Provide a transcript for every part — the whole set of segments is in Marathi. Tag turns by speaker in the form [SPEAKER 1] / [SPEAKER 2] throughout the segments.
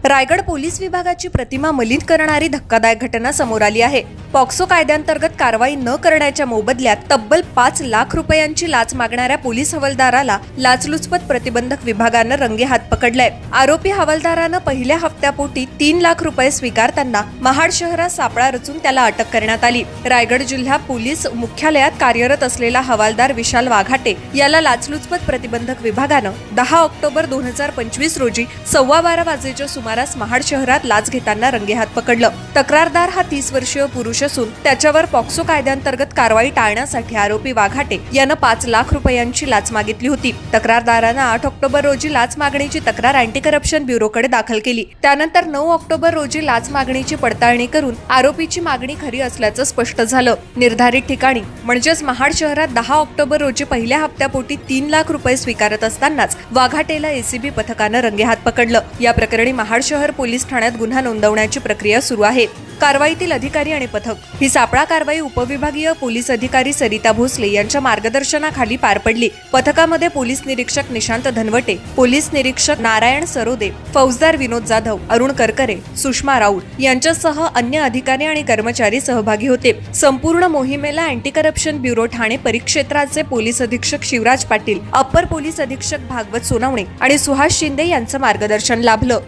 [SPEAKER 1] रायगड पोलीस विभागाची प्रतिमा मलिन करणारी धक्कादायक घटना समोर आली आहे। पॉक्सो कायद्यांतर्गत कारवाई न करण्याच्या मोबदल्यात तब्बल 5 लाख रुपयांची लाच मागणाऱ्या पोलीस हवालदाराला लाचलुचपत प्रतिबंधक विभागानं रंगेहात पकडलंय। आरोपी हवालदारानं पहिल्या हप्त्यापोटी 3 लाख रुपये स्वीकारताना महाड शहरात सापळा रचून त्याला अटक करण्यात आली। रायगड जिल्हा पोलीस मुख्यालयात कार्यरत असलेला हवालदार विशाल वाघाटे याला लाचलुचपत प्रतिबंधक विभागानं 10 ऑक्टोबर 2025 रोजी 12:15 वाजेच्या सुमारास महाड शहरात लाच घेताना रंगेहात पकडलं। तक्रारदार हा 30 वर्षीय पुरुष असून त्याच्यावर पॉक्सो कायद्यांतर्गत कारवाई टाळण्यासाठी आरोपी वाघाटे यानं 5 लाख रुपयांची लाच मागितली होती। तक्रारदारानं 8 ऑक्टोबर रोजी लाच मागणीची तक्रार अँटी करप्शन ब्युरोकडे दाखल केली। त्यानंतर 9 ऑक्टोबर रोजी लाच मागणीची पडताळणी करून आरोपीची मागणी खरी असल्याचं स्पष्ट झालं। निर्धारित ठिकाणी म्हणजेच महाड शहरात 10 ऑक्टोबर रोजी पहिल्या हप्त्यापोटी 3 लाख रुपये स्वीकारत असतानाच वाघाटेला एसीबी पथकानं रंगेहात पकडलं। या प्रकरणी महाड शहर पोलीस ठाण्यात गुन्हा नोंदवण्याची प्रक्रिया सुरू आहे। कारवाईतील अधिकारी आणि पथक ही सापळा कारवाई उपविभागीय पोलीस अधिकारी सरिता भोसले यांच्या मार्गदर्शनाखाली पार पडली। पथकामध्ये पोलीस निरीक्षक निशांत धनवटे, पोलीस निरीक्षक नारायण सरोदे, फौजदार विनोद जाधव, अरुण करकरे, सुषमा राऊत यांच्यासह अन्य अधिकारी आणि कर्मचारी सहभागी होते। संपूर्ण मोहिमेला अँटी करप्शन ब्युरो ठाणे परिक्षेत्राचे पोलीस अधीक्षक शिवराज पाटील, अप्पर पोलीस अधीक्षक भागवत सोनवणे आणि सुहास शिंदे यांचं मार्गदर्शन लाभलं।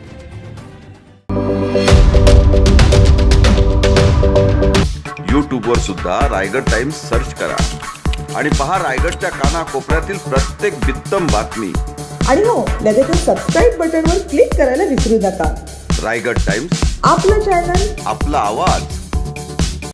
[SPEAKER 2] यूट्यूबवर सुद्धा रायगड टाइम्स सर्च करा आणि पहा रायगडच्या कानाकोपऱ्यातील प्रत्येक बित्तम बातमी।
[SPEAKER 3] आणि हो, लगेच सबस्क्राइब बटनवर क्लिक करायला विसरू नका।
[SPEAKER 2] रायगड टाइम्स,
[SPEAKER 3] आपलं चॅनल,
[SPEAKER 2] आपला आवाज।